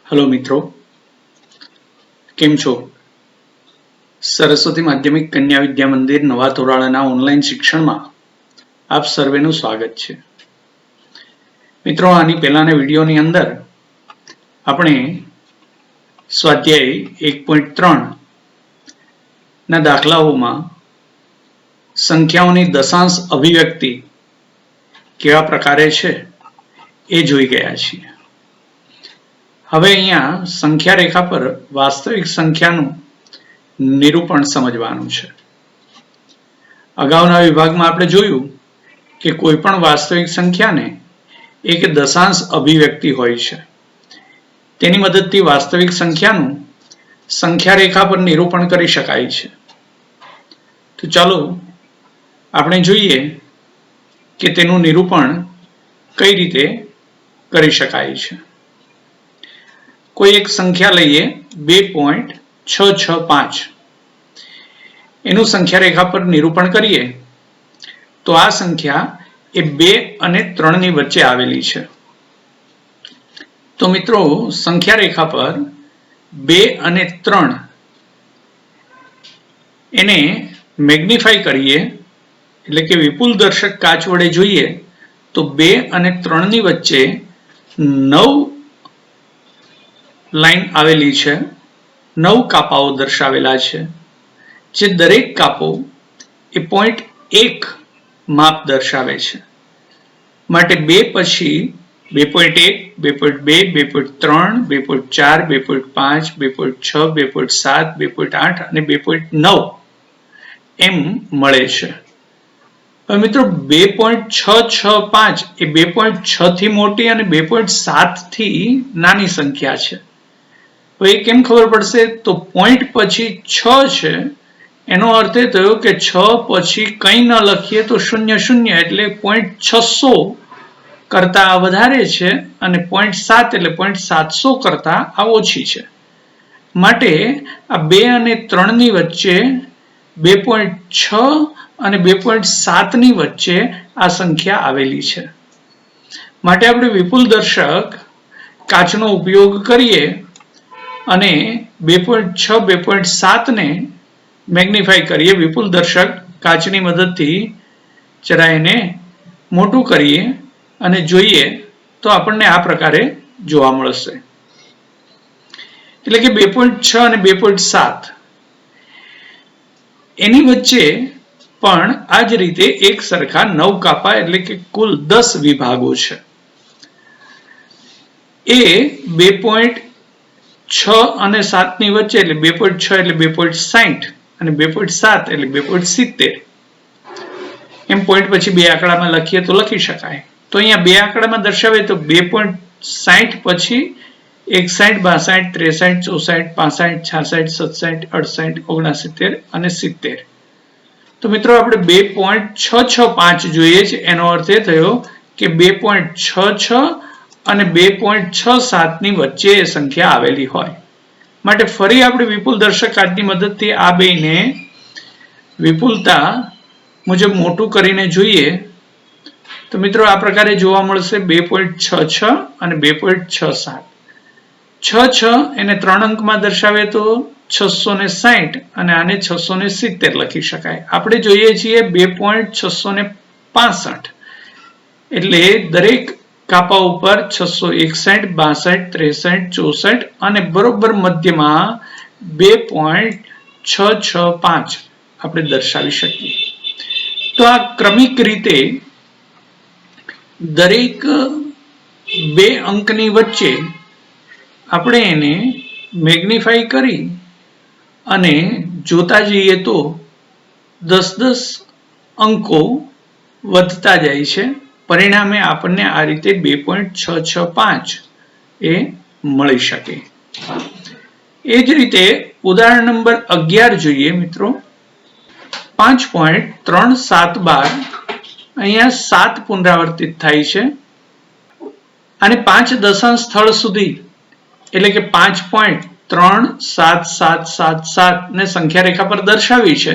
Hello मित्रों, केम छो? सरस्वती माध्यमिक कन्या विद्या मंदिर नवा तोराळाना ऑनलाइन शिक्षणमां आप सर्वेનું સ્વાગત છે। મિત્રો, આની પહેલાના વિડીયોની અંદર આપણે સ્વાધ્યાય 1.3 ના દાખલાઓમાં સંખ્યાઓની દશાંશ અભિવ્યક્તિ કેવા પ્રકારે છે એ જોઈ ગયા છીએ। હવે અહીંયા સંખ્યા રેખા પર વાસ્તવિક સંખ્યાનું નિરૂપણ સમજવાનું છે। અગાઉના વિભાગમાં આપણે જોયું કે કોઈ પણ વાસ્તવિક સંખ્યાને એક દશાંશ અભિવ્યક્તિ હોય છે, તેની મદદથી વાસ્તવિક સંખ્યાનું સંખ્યા રેખા પર નિરૂપણ કરી શકાય છે। તો ચાલો આપણે જોઈએ કે તેનું નિરૂપણ કઈ રીતે કરી શકાય છે। કોઈ એક સંખ્યા લઈએ 2.665, એનું સંખ્યા રેખા પર નિરૂપણ કરીએ તો આ સંખ્યા એ 2 અને 3 ની વચ્ચે આવેલી છે। તો મિત્રો, સંખ્યા રેખા પર 2 અને 3 એને મેગ્નિફાઈ કરીએ, એટલે કે વિપુલ દર્શક કાચ વડે જોઈએ તો 2 અને 3 ની વચ્ચે 9 લાઈન આવેલી છે, 9 કાપાઓ દર્શાવેલા છે, જે દરેક કાપો એ 0.1 માપ દર્શાવે છે। માટે 2 પછી 2.1, 2.2, 2.3, 2.4, 2.5, 2.6, 2.7, 2.8 અને 2.9 એમ મળે છે। હવે મિત્રો, 2.665 એ 2.6 થી મોટી અને 2.7 થી નાની સંખ્યા છે। હવે એ કેમ ખબર પડશે? તો પોઈન્ટ પછી 6 છે, એનો અર્થ એ થયો કે 6 પછી કંઈ ન લખીએ તો 00, એટલે 0.600 કરતા વધારે છે અને 0.7 એટલે 0.700 કરતા આ ઓછી છે। માટે આ 2 અને 3 ની વચ્ચે 2.6 અને 2.7 ની વચ્ચે આ સંખ્યા આવેલી છે। માટે આપણે વિપુલ દર્શક કાચનો ઉપયોગ કરીએ અને 2.6, 2.7 ને મેગ્નિફાઈ કરીએ, વિપુલ દર્શક કાચની મદદથી જરા એને મોટું કરીએ અને જોઈએ તો આપણને આ પ્રકારે જોવા મળશે। એટલે કે 2.6 અને 2.7 એની વચ્ચે પણ આ જ રીતે એક સરખા 9 કાપા, એટલે કે કુલ 10 વિભાગો છે। એ 2.6 અને 7 ની વચ્ચે, એટલે 2.6 એટલે 2.60 અને 2.7 એટલે 2.70 એમ પોઈન્ટ પછી 2 આંકડામાં લખીએ તો લખી શકાય। તો અહીંયા 2 આંકડામાં દર્શાવે તો 2.60 પછી 61, 62, 63, 64, 65, 66, 67, 68, 69 અને 70। તો મિત્રો, આપણે 2.665 જોઈએ છે, એનો અર્થ એ થયો કે 2.66 અને 2.67 ની વચ્ચે એ સંખ્યા આવેલી હોય। માટે ફરી આપણે વિપુલ દર્શક કાચની મદદથી આ બેને વિપુલતા મુજબ મોટું કરીને જોઈએ તો મિત્રો આ પ્રકારે જોવા મળશે 2.66 અને 2.67। 6 એને 3 અંકમાં દર્શાવે તો 660 અને આને 670 લખી શકાય। આપણે જોઈએ છીએ 2.665, એટલે દરેક કાપા ઉપર 661, 62, 63, 64 અને બરોબર મધ્યમાં 2.665 આપણે દર્શાવી શકીએ। તો આ ક્રમિક રીતે દરેક 2 અંકની વચ્ચે આપણે એને મેગ્નિફાઈ કરી અને જોતા જઈએ તો 10-10 અંકો વધતા જાય છે। પરિણામે આપણને આ રીતે 2.665 એ મળી શકે। એ જ રીતે ઉદાહરણ નંબર 11 જોઈએ મિત્રો। 5.3712 અહીંયા 7 પુનરાવર્તિત થાય છે અને 5 દશાંશ સ્થળ સુધી, એટલે કે 5.37777 ને સંખ્યા રેખા પર દર્શાવી છે।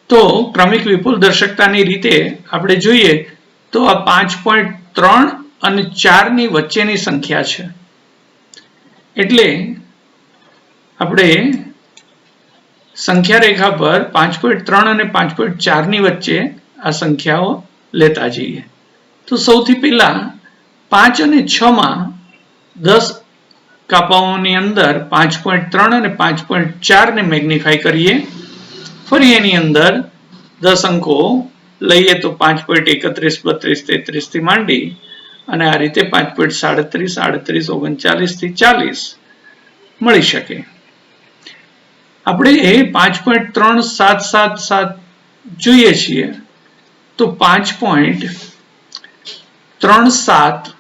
તો ક્રમિક વિપુલ દર્શકતાની રીતે આપણે જોઈએ તો આ 5.3 અને 4 ની વચ્ચેની સંખ્યા છે। એટલે આપણે સંખ્યા રેખા પર 5.3 અને 5.4 ની વચ્ચે આ સંખ્યાઓ લેતા જઈએ. તો સૌથી પહેલા 5 અને 6 માં 10 કાપાઓની અંદર 5.3 અને 5.4 ને મેગ્નિફાય કરીએ. ફરી એની અંદર 10 અંકો લઈએ તો 5.31, 32, 33 થી માંડી અને આ રીતે 5.37, 38, 39 થી 40 મળી શકે. આપણે એ 5.3777 જોઈએ છીએ તો 5.37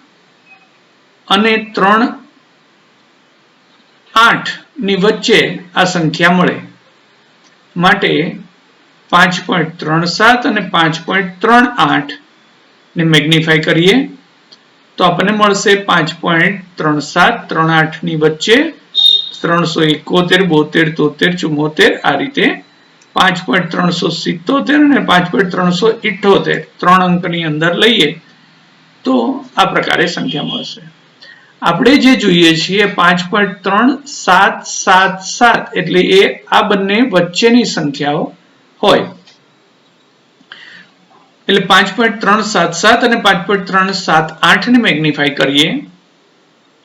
અને 38 ની વચ્ચે આ સંખ્યા મળે માટે 5.37 અને 5.38 ને મેગ્નિફાય કરીએ તો આપણને મળશે 5.37, 38 ની વચ્ચે 371, 72, 73, 74 આ રીતે 5.377 અને 5.378 ત્રણ અંકની અંદર લઈએ તો આ પ્રકારે સંખ્યા મળશે. આપણે જે જોઈએ છીએ 5.3777 એટલે એ આ બંને વચ્ચેની સંખ્યાઓ હોય. એટલે 5.377 અને 5.378 ને મેગ્નિફાય કરીએ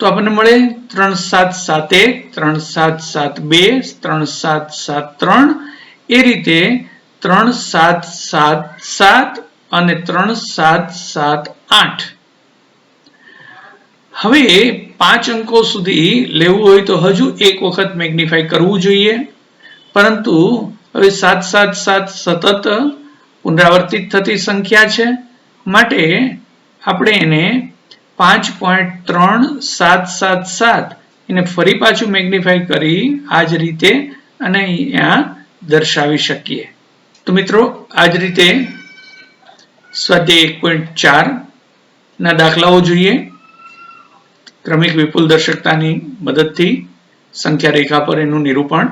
તો આપણને મળે 3771, 3772, 3773 એ રીતે 3777 અને 3778. હવે 5 અંકો સુધી લેવું હોય તો હજુ એક વખત મેગ્નિફાય કરવું જોઈએ, પરંતુ હવે 777 સતત પુનરાવર્તિત થતી સંખ્યા છે માટે આપણે એને 5.3777 એને ફરી પાછું મેગ્નિફાય કરી આ જ રીતે અને અહીંયા દર્શાવી શકીએ. તો મિત્રો આ જ રીતે સ્વાધ્યાય 1.4 ના દાખલાઓ જોઈએ. ક્રમિક વિપુલ દર્શકતાની મદદથી સંખ્યા રેખા પર એનું નિરૂપણ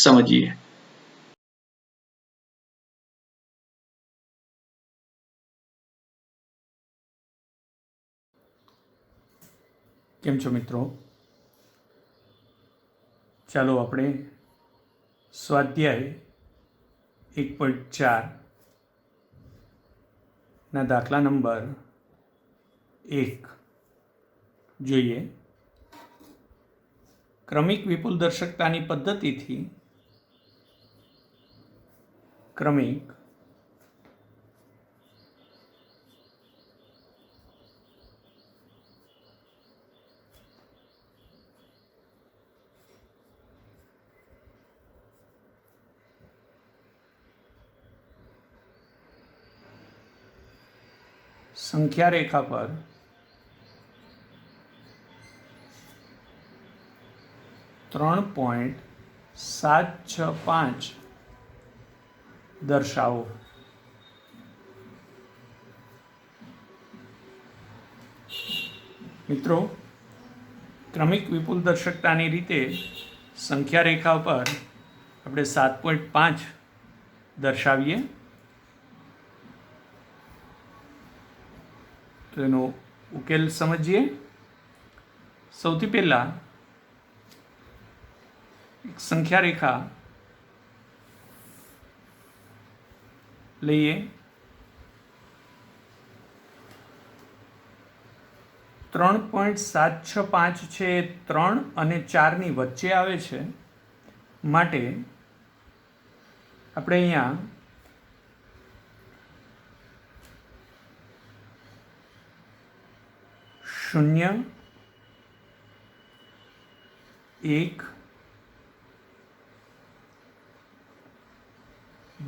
સમજીએ. કેમ છો મિત્રો? ચાલો આપણે સ્વાધ્યાય 1.4 ના દાખલા નંબર 1 જોઈએ. ક્રમિક વિપુલ દર્શકતાની પદ્ધતિથી ક્રમિક સંખ્યા રેખા પર .765 દર્શાવો. મિત્રો ક્રમિક વિપુલ દર્શકતાની રીતે સંખ્યા રેખા પર આપણે 7.5 દર્શાવીએ તો એનો ઉકેલ સમજીએ. સૌથી પહેલા એક સંખ્યા રેખા લઈએ. 3.765 છે 3 અને 4 ની વચ્ચે આવે છે માટે આપણે અહીંયા 0, 1,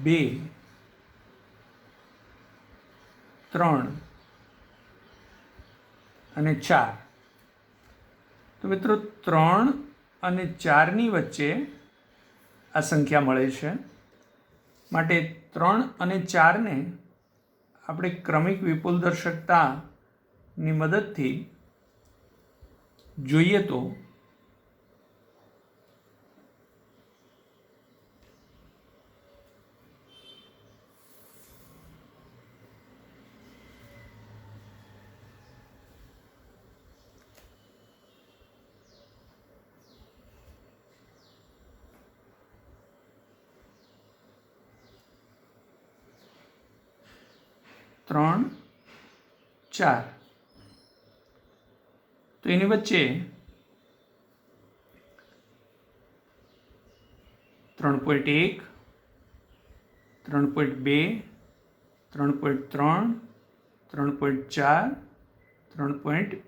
2, 3 અને 4. તો મિત્રો 3 અને 4 ની વચ્ચે આ સંખ્યા મળે છે માટે 3 અને 4 ને આપણે ક્રમિક વિપુલ દર્શકતાની મદદથી જોઈએ તો 3, 4. તો એની વચ્ચે 3.1, 3.2, 3.3, 3.4, 3.5,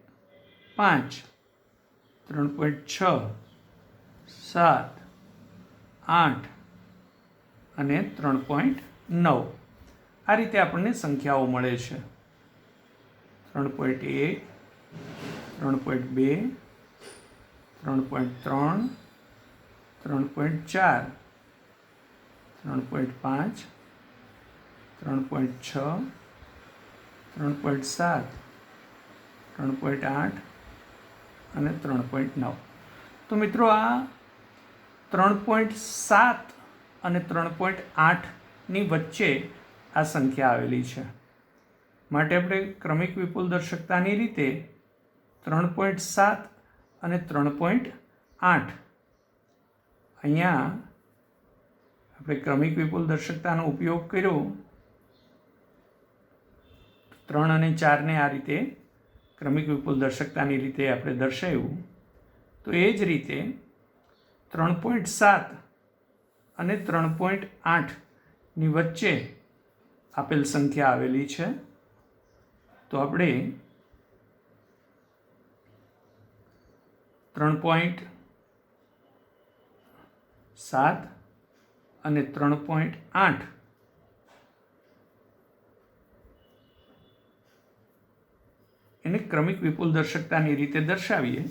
3.6, 7, 8 અને 3.9 આ રીતે આપણને સંખ્યાઓ મળે છે. 3.1, 3.2, 3.3, 3.4, 3.5, 3.6, 3.7, 3.8 અને 3.9. તો મિત્રો આ 3.7 અને 3.8ની વચ્ચે આ સંખ્યા આવેલી છે. માટે આપણે ક્રમિક વિપુલ દર્શકતાની રીતે 3.7 અને 3.8 અહીંયા આપણે ક્રમિક વિપુલ દર્શકતાનો ઉપયોગ કર્યો. 3 અને 4ને આ રીતે ક્રમિક વિપુલ દર્શકતાની રીતે આપણે દર્શાવ્યું. તો એ જ રીતે 3.7 અને 3.8ની વચ્ચે આપેલ સંખ્યા આવેલી છે. તો આપણે 3.7 અને 3.8 એને ક્રમિક વિપુલ દર્શકતાની રીતે દર્શાવીએ.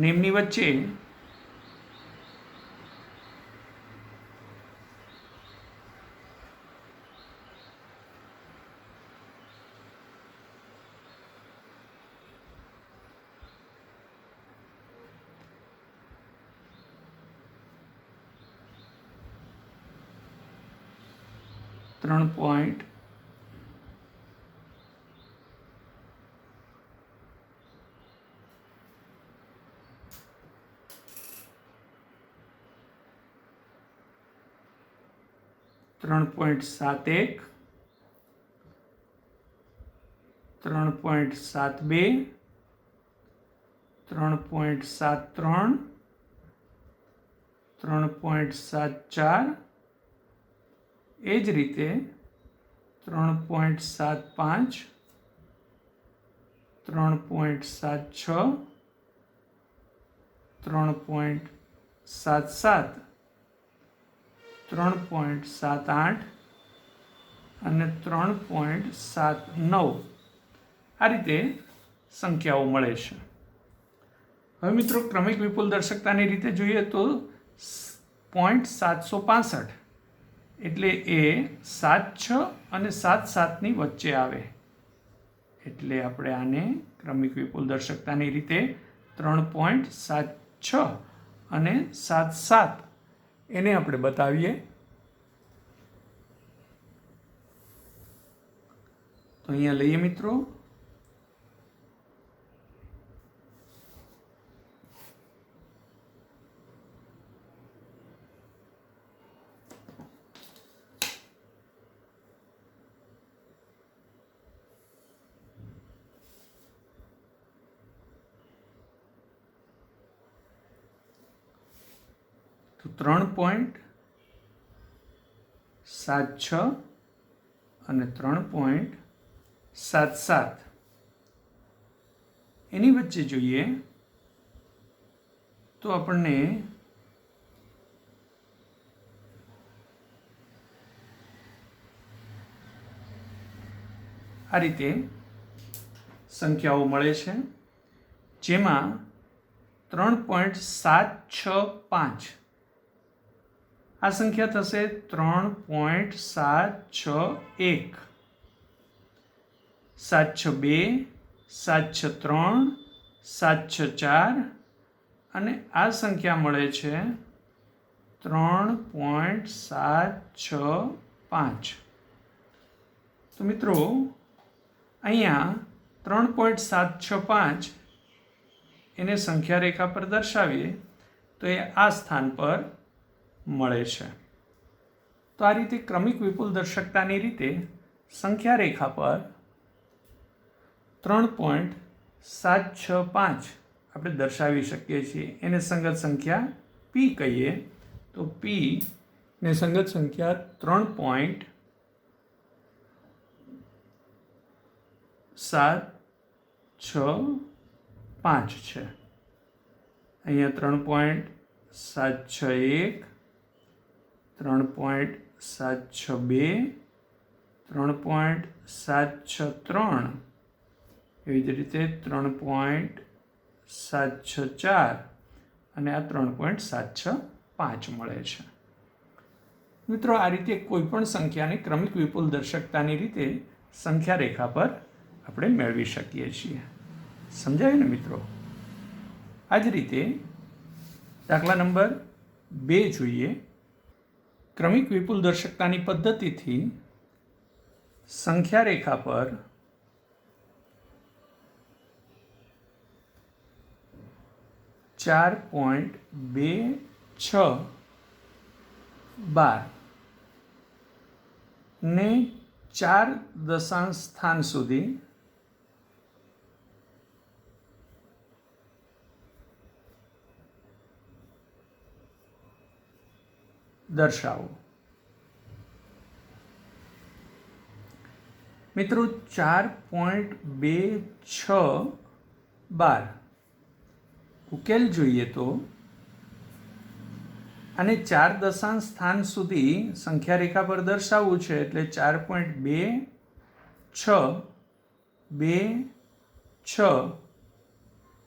એમની વચ્ચે 3.7 3.71, 3.72, 3.73, 3.74 એ જ રીતે 3.75, 3.76, 3.77, 3.78 અને 3.79 આ રીતે સંખ્યાઓ મળે છે. હવે મિત્રો ક્રમિક વિપુલ દર્શકતાની રીતે જોઈએ તો 0.765 એટલે એ 7.6 અને 7.7ની વચ્ચે આવે. એટલે આપણે આને ક્રમિક વિપુલ દર્શકતાની રીતે 3.76 અને 7.7 એને આપણે બતાવીએ. તો અહીંયા લઈએ મિત્રો. તો 3.76 અને 3.77 એની વચ્ચે જોઈએ તો આપણને આ રીતે સંખ્યાઓ મળે છે, જેમાં 3.765 આ સંખ્યા થશે 3.761, 762, 763, 764 અને આ સંખ્યા મળે છે 3.765. તો મિત્રો અહીંયા 3.765 એને સંખ્યા રેખા પર દર્શાવીએ તો એ આ સ્થાન પર મળે છે. તો આ રીતે ક્રમિક વિપુલ દર્શકતાની રીતે સંખ્યા રેખા પર 3.765 આપણે દર્શાવી શકીએ છીએ. એને સંગત સંખ્યા પી કહીએ તો પી ને સંગત સંખ્યા 3.765 છે. અહીંયા 3.761, 3.762, 3.763, એવી જ રીતે 3.764 અને આ 3.765 મળે છે. મિત્રો આ રીતે કોઈ પણ સંખ્યાને ક્રમિક વિપુલ દર્શકતાની રીતે સંખ્યા રેખા પર આપણે મેળવી શકીએ છીએ. સમજાયું ને મિત્રો? આ જ રીતે દાખલા નંબર 2 જોઈએ. ક્રમિક વિપુલ દર્શકતાની પદ્ધતિથી સંખ્યા રેખા પર 4.2612 ને 4 દશાંશ સ્થાન સુધી દર્શાવો. મિત્રો 4.2612 ઉકેલ જોઈએ તો આને 4 દશાંશ સ્થાન સુધી સંખ્યા રેખા પર દર્શાવવું છે એટલે 4.2626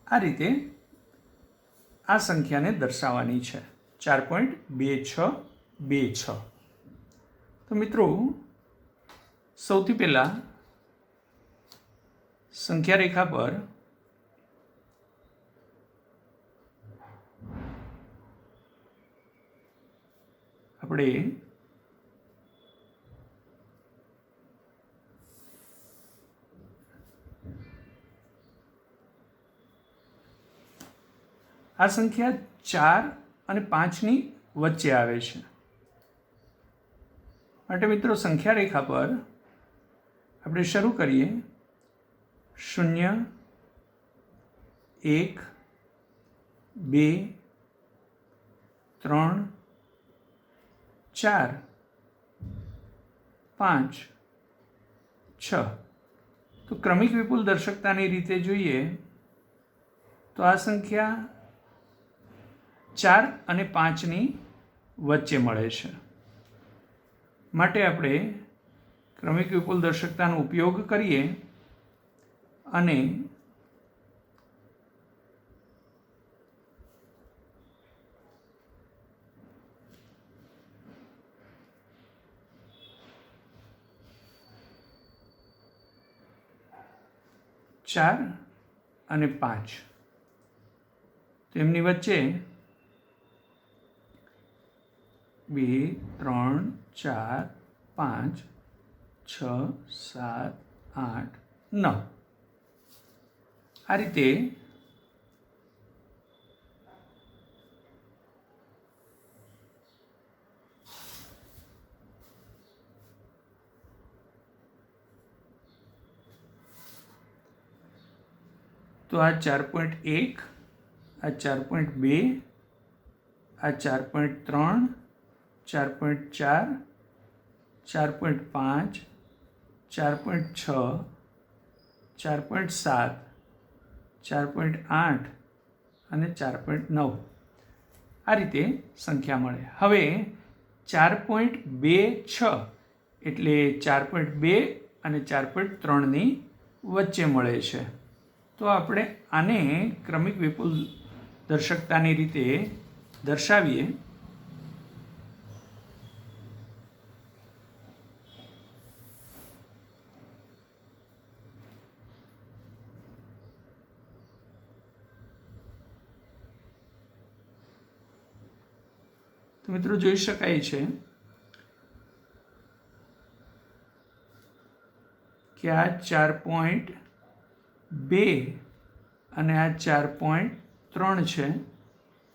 આ રીતે આ સંખ્યાને દર્શાવવાની છે. 4.2626. તો મિત્રો સૌથી પહેલા સંખ્યા રેખા પર આપણે આ સંખ્યા 4 અને 5ની વચ્ચે આવે છે. માટે મિત્રો સંખ્યા રેખા પર આપણે શરૂ કરીએ 0, 1, 2, 3, 4, 5, 6. તો ક્રમિક વિપુલ દર્શકતાની રીતે જોઈએ તો આ સંખ્યા 4 અને 5ની વચ્ચે મળે છે. માટે આપણે ક્રમિક વિપુલ દર્શકતાનો ઉપયોગ કરીએ અને ચાર અને 5 તેમની વચ્ચે 2, 3, 4, 5, 6, 7, 8, 9 આ રીતે તો આ 4.1, આ 4.2, આ 4.3, 4.4, 4.5, 4.6, 4.7, 4.8 અને 4.9 આ રીતે સંખ્યા મળે. હવે 4.26 એટલે 4.2 અને 4.3ની વચ્ચે મળે છે. તો આપણે આને ક્રમિક વિપુલ દર્શકતાની રીતે દર્શાવીએ. તો મિત્રો જોઈ શકાય છે કે આ 4.2 અને આ 4.3 છે,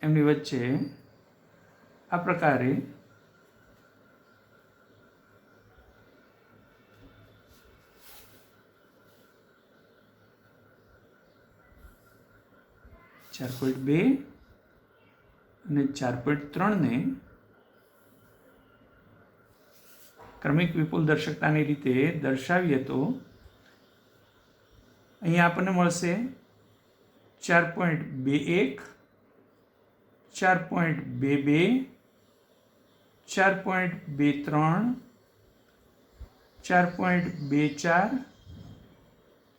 એમની વચ્ચે આ પ્રકારે 4.2 અને 4.3 ને ક્રમિક વિપુલ દર્શકતાની રીતે દર્શાવીએ તો અહીંયા આપણને મળશે 4.21, 4.22, 4.23, 4.24,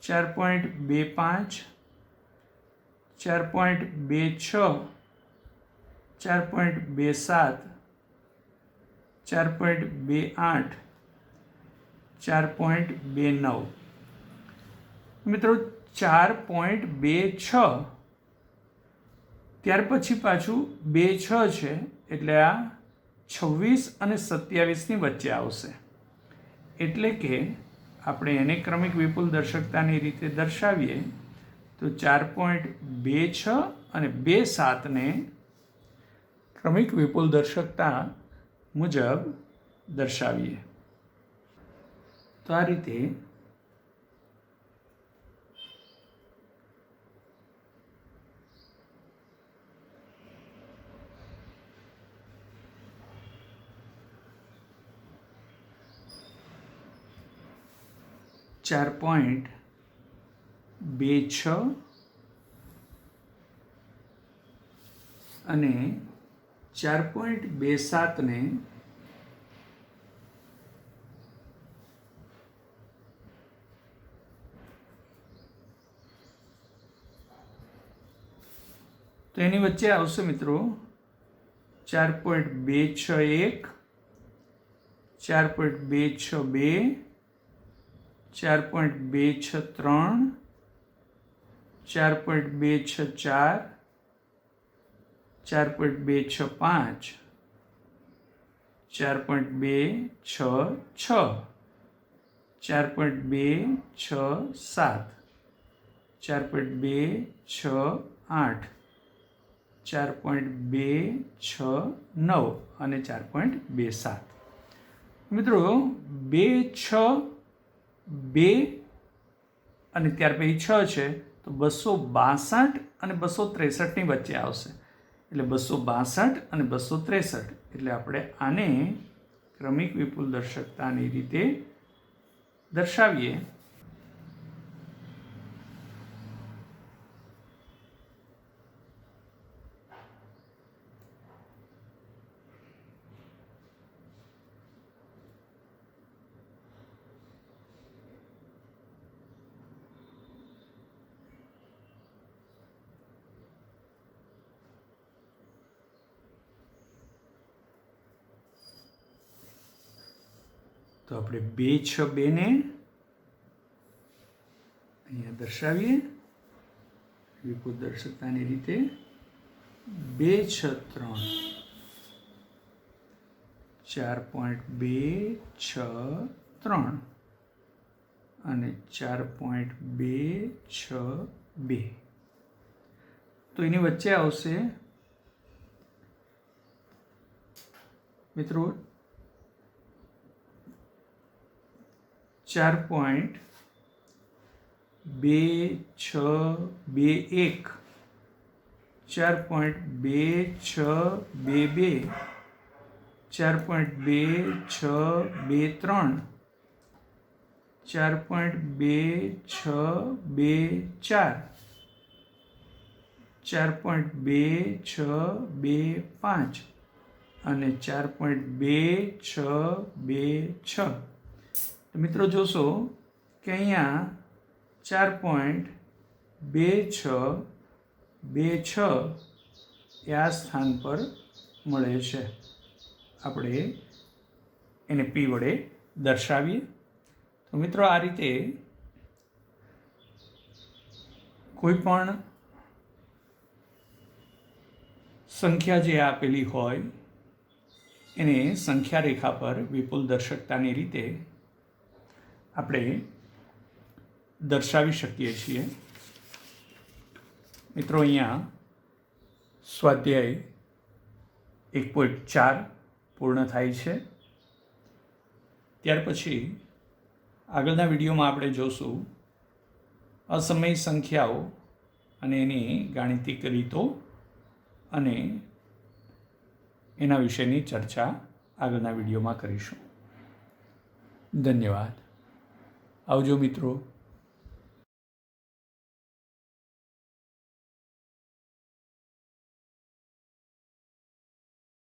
4.25, 4.26, 4.27, 4.28, 4.29. મિત્રો 4.26 ત્યાર પછી પાછું 26 છે, એટલે આ 26 અને 27ની વચ્ચે આવશે. એટલે કે આપણે એને ક્રમિક વિપુલ દર્શકતાની રીતે દર્શાવીએ તો 4.26 અને 27ને ક્રમિક વિપુલ દર્શકતા મુજબ દર્શાવીએ. તો આ રીતે ચાર પોઈન્ટ 2.6 અને 4.27ને તો એની વચ્ચે આવશે મિત્રો 4.261, 4.262, 4.263, 4.264, 4.265, 4.266, 4.267, 4.268, 4.269 અને 4.27. મિત્રો 262 અને ત્યાર પછી 6 છે તો 262 અને 263ની વચ્ચે આવશે. એટલે 262 અને 263. એટલે આપણે આને ક્રમિક વિપુલ દર્શકતાની રીતે દર્શાવીએ તો આપણે 262 ને અહીંયા દર્શાવીએ વિપુલ દર્શકતાની રીતે. 263, 4.263 અને 4.262. તો એની વચ્ચે આવશે મિત્રો 4.2621, 4.2622, 4.2623, 4.2624, 4.2625 અને 4.2626. તો મિત્રો જોશો કે અહીંયા 4.2626 એ આ સ્થાન પર મળે છે. આપણે એને P વડે દર્શાવીએ. તો મિત્રો આ રીતે કોઈ પણ સંખ્યા જે આપેલી હોય એને સંખ્યા રેખા પર વિપુલ દર્શકતાની રીતે આપણે દર્શાવી શકીએ છીએ. મિત્રો, અહીંયા સ્વાધ્યાય 1.4 પૂર્ણ થાય છે. ત્યાર પછી આગળના વિડીયોમાં આપણે જોશું અસમય સંખ્યાઓ અને એની ગાણિતિક રીતો અને એના વિશેની ચર્ચા આગળના વિડીયોમાં કરીશું. ધન્યવાદ. આવજો મિત્રો.